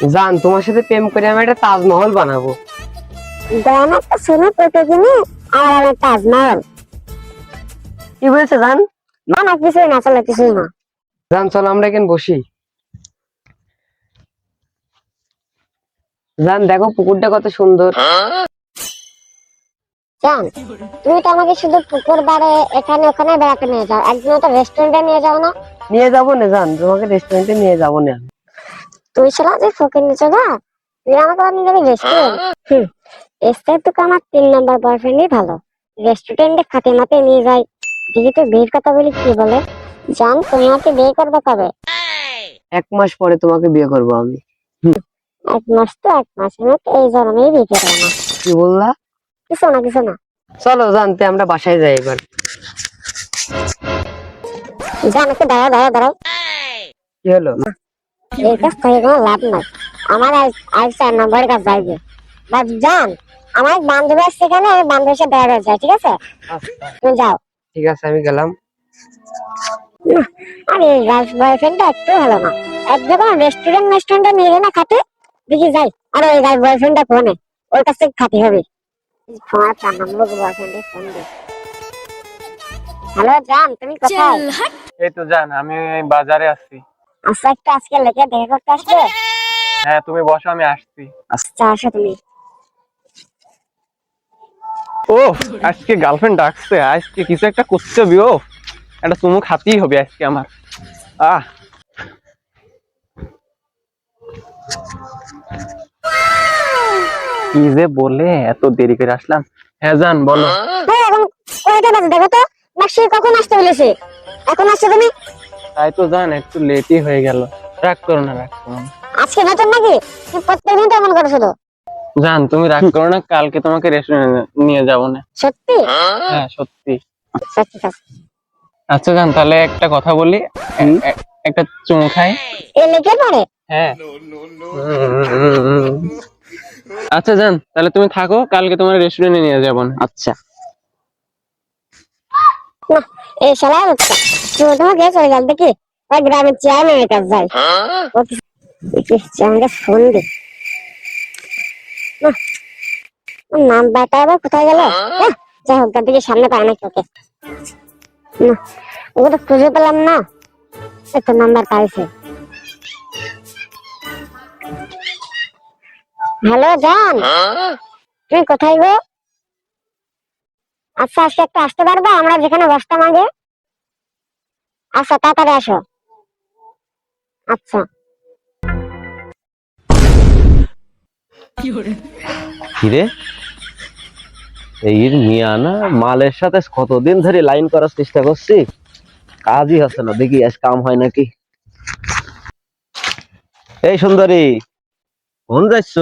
জান, তোমার সাথে প্রেম করে আমি একটা তাজমহল বানাবো। দেন একটা সোনা পেটে কিনে আর আমার তাজমহল। কি বলছে জান? না না কিছুই না, চলে কিছুই না। জান চলো আমরা এখানে বসি। জান দেখো পুকুরটা কত সুন্দর। জান, তুমি তো আমাকে শুধু পুকুর পাড়ে এখানে ওখানে বেড়াতে নিয়ে যাও, একদিনও তো রেস্টুরেন্টে নিয়ে যাও না। নিয়ে যাবো না জান, তোমাকে রেস্টুরেন্টে নিয়ে যাবো না। তুই শালা যে ফকির নিচে না, তুই আমাকে আবার নিয়ে যাবি রেস্টুরেন্ট? এর থেকে তো আমার 3 নম্বর বয়ফ্রেন্ডই ভালো। রেস্টুরেন্টে খাতে মাতে নিয়ে যাই, দেখি তো বিয়ের কথা বলি কি বলে। জান, তুমি আমাকে বিয়ে করবে কবে? 1 মাস পরে তোমাকে বিয়ে করবো আমি। 1 মাস তো 1 মাস, আমি তো এই জন্মেই বিয়ে করবো না। কি বললা? কিছু না কিছু না। চলো জানতে আমরা বাসায় যাই এবার। জান একটু দাঁড়াও দাঁড়াও দাঁড়াও। কি হলো? এই কাজ থেকে কোনো লাভ নাই, আমার আজ 4 নম্বরের কাজ যাইবে। বাট জান, আমার এক বান্ধবী আছে সেখানে, আমি বান্ধবীর সাথে দেখা করতে চাই, ঠিক আছে? আচ্ছা তুমি যাও। ঠিক আছে, আমি গেলাম। না, আরে গার্লস বয়ফ্রেন্ডটা একটু ভালো না। এক যখন রেস্টুরেন্টে নিয়ে যায় না খাতে, দেখি যাই আর ওই গার্লস বয়ফ্রেন্ডটা ফোনে, ওর কাছ থেকে খাতে হবে। তোমার 4 নম্বর বয়ফ্রেন্ডে ফোন দে। হ্যালো জান, তুমি কোথায়? এই তো জান, আমি বাজারে আসছি। আচ্ছা, একটা আজকে লেগে দেখা করতে আসবে? হ্যাঁ, তুমি বসো, আমি আসছি। আচ্ছা আসো তুমি। ও, আজকে গার্লফ্রেন্ড ডাকছে, আজকে কিছু একটা করতে হবে। ও, একটা চুমু খাতেই হবে আজকে আমার। আহ কি যে বলে এত দেরি করে আসলাম। হ্যাঁ জান বলো। এখন কয়টা বাজে দেখো তো, নাকি কখন আসতে বলেছে? এখন আসছো তুমি? তাই তো জান, একটু লেটই হয়ে গেল। রাগ করো না, রাগ করো না। আজকে নতুন নাকি? তুমি প্রত্যেকদিন তো এমন করো শুধু। জান তুমি রাগ করো না, কালকে তোমাকে রেস্টুরেন্টে নিয়ে যাবো না। সত্যি? হ্যাঁ সত্যি। আচ্ছা ঠিক আছে। আচ্ছা জান, তাহলে একটা কথা বলি, একটা চুমু খাই। এ লেগে পড়ে? হ্যাঁ। আচ্ছা জান, তাহলে তুমি থাকো, কালকে তোমার রেস্টুরেন্টে নিয়ে যাবো না। আচ্ছা। না, এই শালা হচ্ছে তুমি তোমাকে চলে গেল দেখি ওই গ্রামের চেয়ারম্যানের কাছে যাই। ও কি চেয়ারম্যানকে ফোন দি। না, ওর নাম বাটা আবার কোথায় গেল? যাই হোক, দিকে সামনে পায় নাকি ওকে। না, ওকে তো খুঁজে পেলাম না। একটা নাম্বার পাইছে। হ্যালো জান, তুমি কোথায় গো? আচ্ছা আজকে একটু আসতে পারবা আমরা যেখানে বসতাম আগে? আচ্ছা তাড়াতাড়ি আসো। আচ্ছা। কিরে, এই মিয়া না মালের সাথে কতদিন ধরে লাইন করার চেষ্টা করছি, কাজই হচ্ছে না। দেখি আজ কাম হয় নাকি। এই সুন্দরী, কোন যাচ্ছ?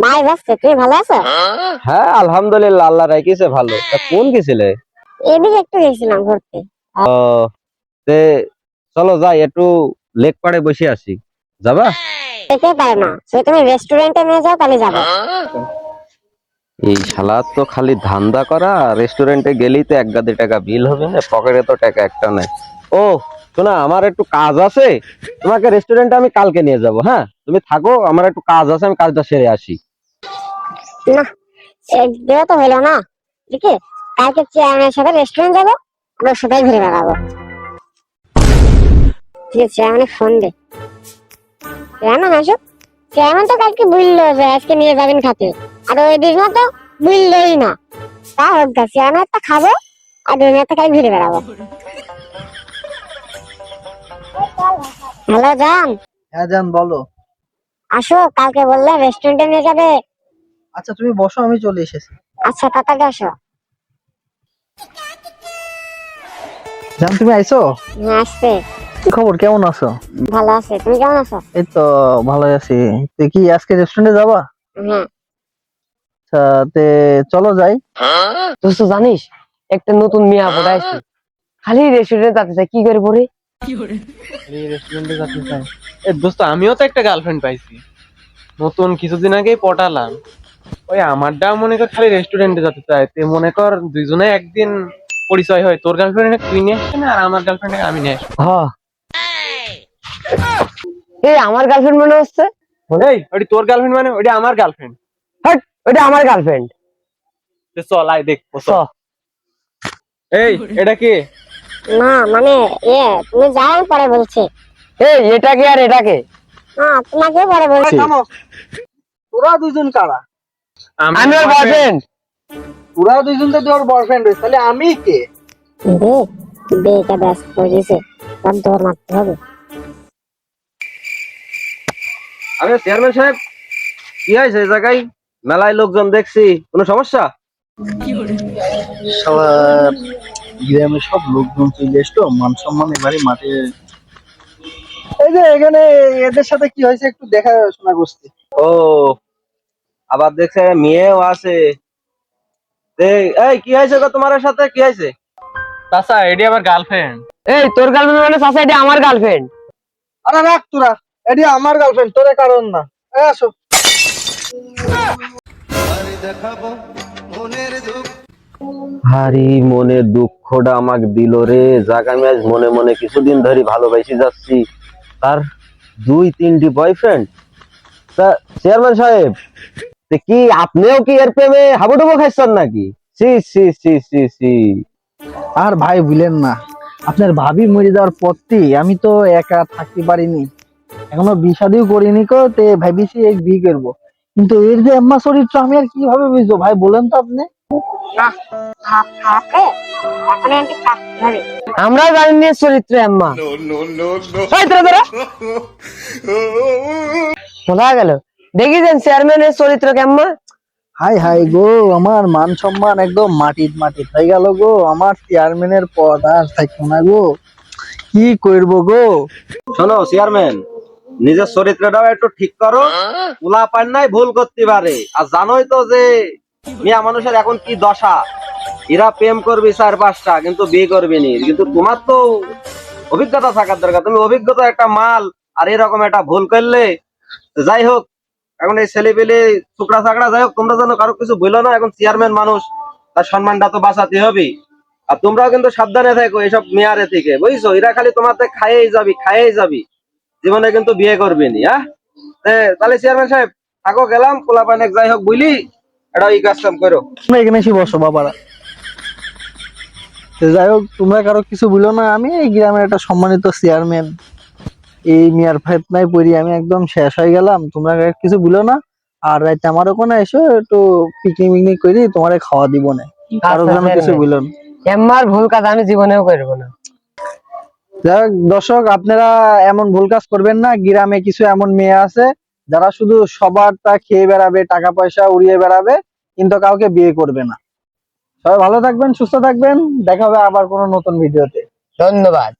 বাই যাচ্ছে, তুমি ভালো আছো? হ্যাঁ আলহামদুলিল্লাহ, আল্লাহ রাখিছে ভালো। তা কোন গেছিলে? এদিকে একটু গেছিলাম ঘুরতে। ও, তে চলো যাই একটু লেক পাড়ে বসে আসি, যাবা? যেতে পারে না, সে তুমি রেস্টুরেন্টে নিয়ে যাও তাহলে যাবো। এই শালা তো খালি ধান্দা করা, রেস্টুরেন্টে গেলেই তো 1 গাদে টাকা বিল হবে না, পকেটে তো টাকা একটা নাই। ও শোনা, আমার একটু কাজ আছে, তোমাকে রেস্টুরেন্টে আমি কালকে নিয়ে যাব। হ্যাঁ তুমি থাকো, আমার একটু কাজ আছে, আমি কাজটা সেরে আসি। না, একদিনও তো হলো না। দেখি কালকে চেয়ারম্যানের সাথে রেস্টুরেন্ট যাবো, ওর সাথে ঘুরে বেড়াবো। ঠিক আছে, চেয়ারম্যানের ফোন দে। চেয়ারম্যান আসুক। চেয়ারম্যান তো কালকে বললো যে আজকে নিয়ে যাবেন খাতে, আর ওই দিন তো বললোই না। তা হোক গা, চেয়ারম্যান একটা খাবো আর দুই একটা খালি ঘুরে বেড়াবো। হ্যালো জান, হ্যাঁ জান বলো। আসো, কালকে বললে রেস্টুরেন্টে নিয়ে যাবে। আচ্ছা তুমি বসো, আমি চলে এসেছি। আচ্ছা তাড়াতাড়ি আসো। জান তুমি আইছো? হ্যাঁ আসছে। কি খবর, কেমন আছো? ভালো আছে, তুমি কেমন আছো? এই তো ভালোই আছি। তো কি আজকে রেস্টুরেন্টে যাবা? হ্যাঁ। আচ্ছা, তে চলো যাই। দোস্ত জানিস, একটা নতুন মেয়ে পড়াইছে, খালি রেস্টুরেন্টে যেতে চাই, কি করে পড়ে? রেস্টুরেন্টে যেতে চাই। এ দোস্ত, আমিও তো একটা গার্লফ্রেন্ড পাইছি নতুন, কিছুদিন আগেই পটালাম। ওই আমারটা মনে কর খালি রেস্টুরেন্টে যেতে চাই, তে মনে কর দুইজনে একদিন পরিচয় হয়, তোর গার্লফ্রেন্ড তুই নিয়ে আসছিস না, আর আমার গার্লফ্রেন্ড আমি নিয়ে আসবো। হ্যাঁ, এই আমার গার্লফ্রেন্ড মনে হচ্ছে। এই ওইটা তোর গার্লফ্রেন্ড মানে ওইটা আমার গার্লফ্রেন্ড। হ্যাট, ওইটা আমার গার্লফ্রেন্ড। চল আয় দেখবো চ। এই এটা কি? না মানে তুমি যাও আমি পরে বলছি। এই এটাকে আর এটাকে হ্যাঁ তোমাকে পরে বলছি। তোরা দুজন কারা? আমি ওর বয়ফ্রেন্ড। তোরা দুজন যদি ওর বয়ফ্রেন্ড হইস তাহলে আমি কে? বিয়েটা ব্যস্ত করেছে, তার দৌড় মারতে হবে। আরে চেয়ারম্যান সাহেব, কি হয়েছে এই জায়গায়? মেলায় লোকজন দেখছি, কোনো সমস্যা? শালা গ্রামের সব লোকজন চলে এসতো, মান সম্মান এবারে মাঠে। এই যে এখানে এদের সাথে কি হয়েছে একটু দেখাশোনা করছি। ও, আবার দেখছে মেয়েও আছে। এই কি হয়েছে গো, তোমার সাথে কি হয়েছে? চাচা এটি আমার গার্লফ্রেন্ড। এই তোর গার্লফ্রেন্ড মানে চাচা, এটা আমার গার্লফ্রেন্ড। আরে রাখ তোরা, এটি আমার গার্লফ্রেন্ড, তোরে কারণ না। আসো। হারি মনে দুঃখটা আমাকে দিল রে। যাক আমি আজ মনে মনে কিছুদিন ধরে ভালোবাসি যাচ্ছি, তার 2-3টি বয়ফ্রেন্ড। তা চেয়ারম্যান সাহেব, তে কি আপনিও কি এর প্রেমে হাবুডুবু খাইছেন নাকি? সি সি সি সি সি। আর ভাই বুঝলেন না, আপনার ভাবি মরে যাওয়ার পরটি আমি তো একা থাকতে পারিনি, এখনো বিয়ে করিনি কো, তে ভাবিছি এক বিয়ে করবো। কিন্তু এর যে আম্মা চরিত্র আমি আর কিভাবে বুঝবো ভাই, বলেন তো আপনি। না ভাব খারাপ রে, এখন এমনি কাটতে হবে। আমরা জানি না এর চরিত্র আম্মা। এই তোরা তোরা কোথায় গেল? দেখেছেন চেয়ারম্যানের চরিত্র কেমন? হাই হাই গো, আমার মান সম্মান একদম মাটির মাটির হয়ে গেল গো, আমার চেয়ারম্যানের পদ আর থাকবো না গো, কি করবো গো। শোনো চেয়ারম্যান, নিজের চরিত্রটাও একটু ঠিক করো। পোলা পান নাই ভুল করতে পারে, আর জানোই তো যে মিয়া মানুষের এখন কি দশা। এরা প্রেম করবি 4-5টা কিন্তু বিয়ে করবি নি। কিন্তু তোমার তো অভিজ্ঞতা থাকার দরকার, তুমি অভিজ্ঞতা একটা মাল, আর এরকম একটা ভুল করলে। যাই হোক, এখন এই ছেলে পেলে চুকড়া চাকড়া, যাই হোক তোমরা যেন কারো কিছু বললো না। এখন চেয়ারম্যান মানুষ, তার সম্মানটা তো বাঁচাতে হবে। আর তোমরাও কিন্তু সাবধানে থাকো এইসব মেয়ারে থেকে, বুঝছো? এরা খালি তোমাতে খাইয়েই যাবি, জীবনে কিন্তু বিয়ে করবি নি। হ্যাঁ, তাহলে চেয়ারম্যান সাহেব থাকো, গেলাম। পোলা পাইনে যাই হোক বুঝলি, এটা এই কাজ কাম করো। তোমরা এখানে এসে বসো বাবারা। তো যাই হোক, তোমরা কারো কিছু বলো না, আমি এই গ্রামের একটা সম্মানিত চেয়ারম্যান, এই মিয়ার ফেতনায় পড়ি আমি একদম শেষ হয়ে গেলাম। তোমরা কিছু বলো না, আর রাইতে আমার ওখানে এসো, একটু পিকনিক মিকনিক করি, তোমারে খাওয়া দিব না, কারো আচ্ছা, যেন কিছু বলো না। আম্মার ভুল কাজ আমি জীবনেও করবো না। যাই হোক, দর্শক আপনারা এমন ভুল কাজ করবেন না। গ্রামে কিছু এমন মেয়ে আছে যারা শুধু সবার তা খেয়ে বেড়াবে, টাকা পয়সা উড়িয়ে বেড়াবে, কিন্তু কাউকে বিয়ে করবে না। সবাই ভালো থাকবেন, সুস্থ থাকবেন, দেখা হবে আবার কোনো নতুন ভিডিওতে। ধন্যবাদ।